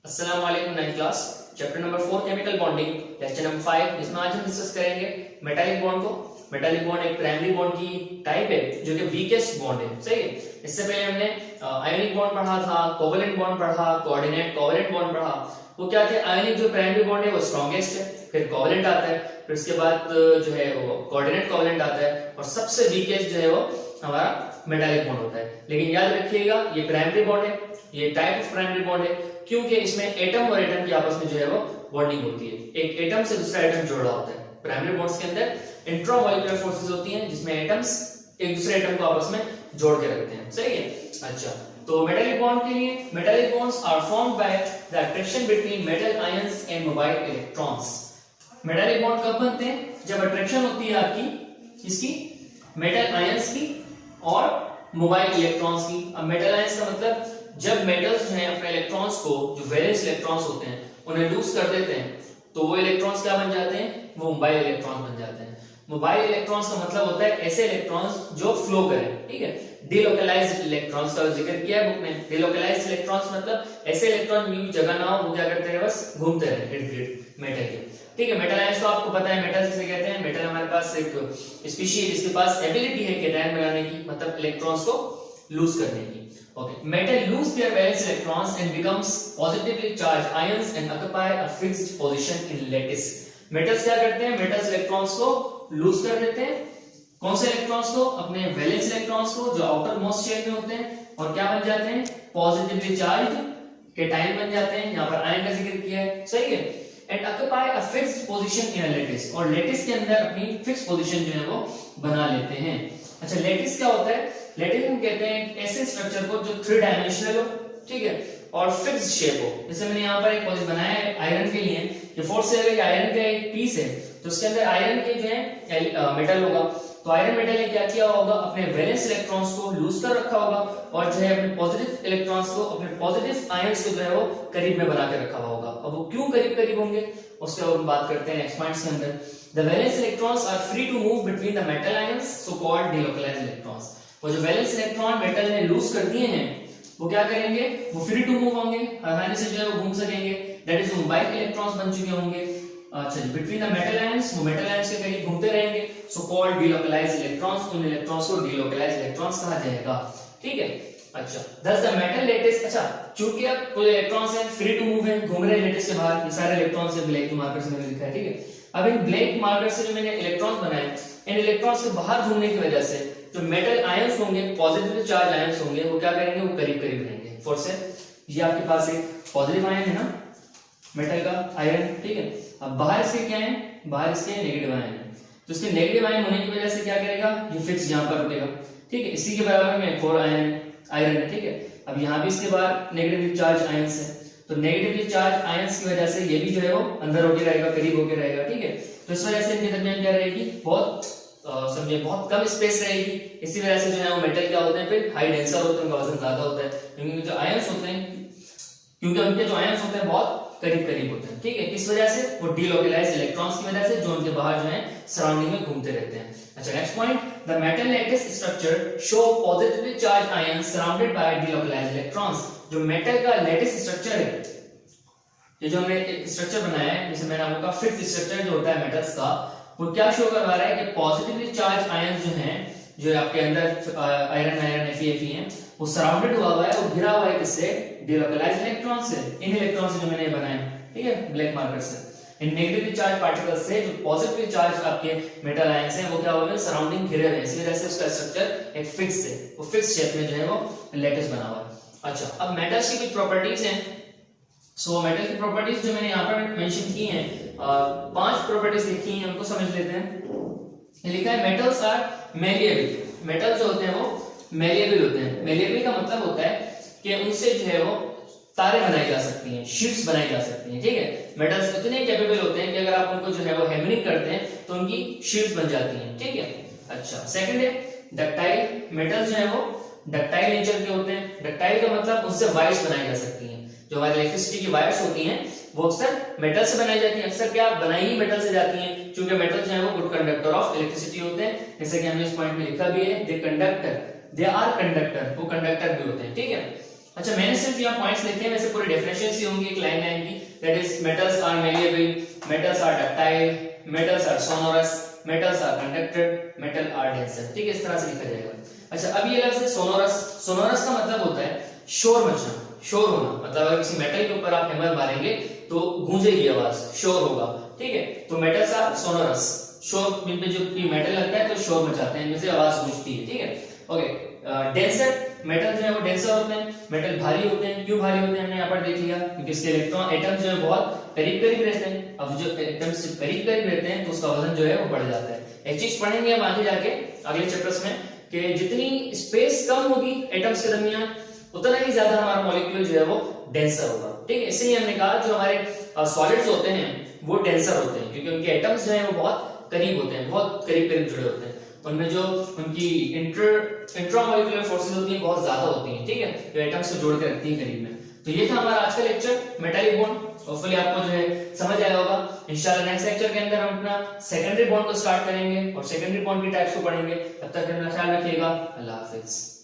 अस्सलाम वालेकुम nine class. Chapter number 4 chemical bonding, lecture number 5। इसमें आज हम डिस्कस करेंगे मेटालिक बॉन्ड को। मेटालिक बॉन्ड एक प्राइमरी बॉन्ड की टाइप है जो कि वीकेस्ट बॉन्ड है, सही है। इससे पहले हमने आयोनिक बॉन्ड पढ़ा था, कोवेलेंट बॉन्ड पढ़ा, कोऑर्डिनेट कोवेलेंट बॉन्ड पढ़ा। वो क्या थे, आयोनिक जो प्राइमरी बॉन्ड है वो स्ट्रॉन्गेस्ट है, फिर कोवेलेंट आता है, फिर उसके बाद जो है वो कोऑर्डिनेट कोवेलेंट आता है, और सबसे वीकेस्ट जो है वो हमारा मेटालिक बॉन्ड होता है। लेकिन याद रखिएगा ये प्राइमरी बॉन्ड है, ये टाइप ऑफ प्राइमरी बॉन्ड है क्योंकि इसमें एटम और एटम की आपस में जो है वो बॉन्डिंग होती है। एक एटम से दूसरा एटम जुड़ रहा होता है। प्राइमरी बॉन्ड्स के अंदर इंट्रामॉलिक्यूलर फोर्सेस होती हैं जिसमें एटम्स एक दूसरे एटम को आपस में जोड़ के रखते हैं, सही है। अच्छा, तो मेटालिक बॉन्ड के लिए metallic bonds are formed by the attraction between metal ions and mobile electrons. Metallic bond कब बनते हैं? जब अट्रैक्शन होती है आपकी इसकी मेटल आयंस की और मोबाइल इलेक्ट्रॉन्स की। अब मेटल आयंस का मतलब जब मेटल्स जो हैं अपने इलेक्ट्रॉन्स को, जो वैलेंस इलेक्ट्रॉन्स होते हैं, उन्हें लूज कर देते हैं तो वो इलेक्ट्रॉन्स क्या बन जाते हैं? वो मोबाइल इलेक्ट्रॉन्स बन जाते हैं। मोबाइल इलेक्ट्रॉन्स का मतलब होता है ऐसे इलेक्ट्रॉन्स जो फ्लो करें, ठीक है। डिलोकलाइज्ड इलेक्ट्रॉन्स का जिक्र किया है बुक में। डिलोकलाइज्ड इलेक्ट्रॉन्स मतलब ऐसे इलेक्ट्रॉन जिनकी जगह ना हो, वो क्या करते हैं, बस घूमते रहे इर्द गिर्द मेटल के, ठीक है। मेटल आयंस तो आपको पता है मेटल किसे कहते हैं। मेटल हमारे पास एक स्पीशीज जिसके पास एबिलिटी है कैटायन बनाने की, मतलब इलेक्ट्रॉन्स को लूज करने की। Okay, metal lose their valence electrons and becomes positively charged ions and occupy a fixed position in lattice. Metals क्या करते हैं? Metals electrons को lose कर देते हैं। कौन से electrons को? अपने valence electrons को, जो outer most shell में होते हैं, और क्या बन जाते हैं? Positively charged cation बन जाते हैं। यहाँ पर ion का जिक्र किया है, सही है। And occupy a fixed position in a lattice, और lattice के अंदर अपनी fixed position जो है वो बना लेते हैं। अच्छा, lattice क्या होता है? लेटिस हम कहते हैं ऐसे स्ट्रक्चर को जो 3 डायमेंशनल हो, ठीक है, और फिक्स्ड शेप हो। जैसे मैंने यहाँ पर एक पॉजिशन बनाया है आयरन के लिए। ये फोर्थ से अगर आयरन का एक पीस है तो उसके अंदर आयरन के जो है मेटल होगा, तो आयरन मेटल ने क्या किया होगा, अपने वैलेंस इलेक्ट्रॉन्स को लूज कर रखा होगा और जो है अपने पॉजिटिव इलेक्ट्रॉन्स को, अपने पॉजिटिव आयंस को जो है वो करीब में बना के रखा हुआ होगा। अब वो क्यों करीब करीब होंगे उसके बारे में बात करते हैं नेक्स्ट पॉइंट्स के अंदर। The valence electrons are free to move between the metal ions, so called delocalized electrons. वो जो वैलेंस इलेक्ट्रॉन मेटल ने लूज कर दिए हैं वो क्या करेंगे, वो फ्री टू मूव होंगे, आसानी से जो है वो घूम सकेंगे। दैट इज मोबाइल इलेक्ट्रॉन्स बन चुके होंगे। अच्छा, बिटवीन द मेटल आयंस, वो मेटल आयंस के करीब घूमते रहेंगे, सो कॉल्ड डिलोकलाइज्ड इलेक्ट्रॉन्स। उन इलेक्ट्रॉन्स को डिलोकलाइज्ड इलेक्ट्रॉन्स कहा जाएगा, ठीक है। अच्छा, thus the metal lattice, अच्छा चूंकि अब कुछ इलेक्ट्रॉन्स हैं फ्री टू मूव हैं, घूम रहे हैं लेटिस के बाहर, ये सारे इलेक्ट्रॉन्स हैं ब्लैक मार्कर से मैंने लिखा है, ठीक है। अब इन ब्लैक मार्कर से जो मैंने इलेक्ट्रॉन्स बनाए, इन इलेक्ट्रॉन्स के बाहर घूमने की वजह से जो मेटल आयंस होंगे, पॉजिटिव चार्ज आयंस होंगे, वो क्या करेंगे, वो करीब करीब रहेंगे। फॉर से ये आपके पास एक पॉजिटिव आयन है ना, मेटल का आयरन, ठीक है। अब बाहर इसके क्या है, बाहर इसके नेगेटिव आयन है, तो इसके नेगेटिव आयन होने की वजह से क्या करेगा, ये फिक्स यहाँ पर रुकेगा, ठीक है। इसी के बराबर में 4 आयरन है, ठीक है। अब यहाँ भी इसके बाद नेगेटिवली चार्ज आयंस है, तो नेगेटिवली चार्ज आयंस की वजह से ये भी जो है वो अंदर होके रहेगा, करीब होके रहेगा, ठीक है। तो इस वजह से इनके दरमियान क्या रहेगी, बहुत समझिए बहुत कम स्पेस रहेगी। इसी वजह से जो है वो मेटल क्या होते हैं, फिर हाई डेंसर होते हैं, उनका वजन ज्यादा होता है, क्योंकि जो आयंस होते हैं, क्योंकि उनके जो आयंस होते हैं बहुत करीब करीब होते हैं, ठीक है। किस वजह से? वो डिलोकलाइज्ड इलेक्ट्रॉन्स की वजह से, जो उनके बाहर जो है सराउंडिंग में घूमते रहते हैं। अच्छा, next point, the metal lattice structure show positively charge ions surrounded by delocalized electrons. जो मेटल का लैटिस स्ट्रक्चर है, ये जो हमने एक स्ट्रक्चर बनाया है, जैसे मैंने आपको कहा फिक्स्ड स्ट्रक्चर जो होता है मेटल्स का, वो क्या शो करवा रहा है कि पॉजिटिवली चार्ज आयंस जो हैं, जो आपके अंदर आयरन Fe हैं, वो सराउंडेड हुआ है, वो घिरा हुआ है किससे, डिलोकलाइज्ड इलेक्ट्रॉन से। इन इलेक्ट्रॉन से जो मैंने बनाए, ठीक है, ब्लैक मार्कर से, इन नेगेटिवली चार्ज पार्टिकल्स से, जो पॉजिटिवली चार्ज आपके मेटल आयंस हैं, वो क्या हो गए, सराउंडिंग घिरे हुए हैं। इसी वजह से उसका स्ट्रक्चर एक फिक्स है, वो फिक्स शेप में जो है वो लैटिस बना हुआ है। अच्छा, अब मेटल्स की कुछ प्रॉपर्टीज हैं। सो मेटल की प्रॉपर्टीज जो मैंने यहाँ पर मेंशन की हैं, 5 प्रॉपर्टीज लिखी हैं, उनको समझ लेते हैं। लिखा है मेटल्स आर मेलिएबल। मेटल जो होते हैं वो मेलिएबल होते हैं। मेलिएबल का मतलब होता है कि उनसे जो है वो तारे बनाई जा सकती हैं, शीट्स बनाई जा सकती हैं, ठीक है। मेटल्स इतने कैपेबल होते हैं कि अगर आप उनको जो है वो हैमरिंग करते हैं तो उनकी शीट्स बन जाती हैं, ठीक है। अच्छा, सेकंड है डक्टाइल। मेटल्स जो है वो डक्टाइल नेचर के होते हैं। डक्टाइल का मतलब उनसे वायर्स बनाई जा सकती हैं। जो हमारी इलेक्ट्रिसिटी की वायर्स होती हैं वो अक्सर मेटल से बनाई जाती हैं। अक्सर क्या बनाई ही मेटल से जाती हैं, क्योंकि मेटल जो है वो गुड कंडक्टर ऑफ इलेक्ट्रिसिटी होते हैं। जैसे कि हमने इस पॉइंट में लिखा भी है, दे कंडक्टर, दे आर कंडक्टर, वो कंडक्टर भी होते हैं, ठीक है। अच्छा, मैंने सिर्फ यहाँ पॉइंट्स लिखे हैं, वैसे पूरे डेफिनेशंस ही होंगी एक लाइन की। That is metals are malleable, metals are ductile, metals are sonorous, metals are conductor, metal are denser. ठीक है, इस तरह से लिखा जाएगा। अच्छा, अब ये लफ्ज है सोनोरस। सोनोरस का मतलब होता है शोर मचना, शोर होना। मतलब अगर किसी मेटल के ऊपर आप हैमर मारेंगे तो गूंजेगी आवाज, शोर होगा। ठीक है, तो मेटल्स आर सोनोरस, शोर, जिन पे जो मेटल लगता है तो शोर मचाते हैं, इनमें से आवाज गूंजती है। ठीक है, ओके। डेंसर, मेटल जो है वो डेंसर होते हैं, मेटल भारी होते हैं। क्यों भारी होते हैं हमने यहाँ पर देख लिया, क्योंकि इसके इलेक्ट्रॉन एटम जो है बहुत करीब करीब रहते हैं। अब जो एटम्स से करीब करीब रहते हैं तो उसका वजन जो है वो बढ़ जाता है। एक चीज पढ़ेंगे हम आगे जाके अगले चैप्टर्स में कि जितनी स्पेस कम होगी एटम्स के दरमियान उतना ही ज्यादा हमारा मॉलिक्यूल जो है वो डेंसर होगा। ठीक है, इसलिए हमने कहा जो हमारे सॉलिड्स होते हैं वो डेंसर होते हैं, क्योंकि उनके एटम्स जो है वो बहुत करीब होते हैं, बहुत करीब करीब जुड़े होते हैं। उनमें जो उनकी इंट्रामॉलिक्यूलर फोर्सेस होती हैं बहुत ज्यादा होती हैं। ठीक है, जो एटम्स को जोड़ के रखती हैं करीब में। तो ये था हमारा आज का लेक्चर मेटालिक बॉन्ड। होपफुली आपको जो है समझ आया होगा। इंशाल्लाह नेक्स्ट लेक्चर के अंदर हम अपना सेकेंडरी बॉन्ड को स्टार्ट करेंगे और सेकेंडरी बॉन्ड की टाइप्स को पढ़ेंगे। तब तक अपना ख्याल रखिएगा। अल्लाह हाफिज।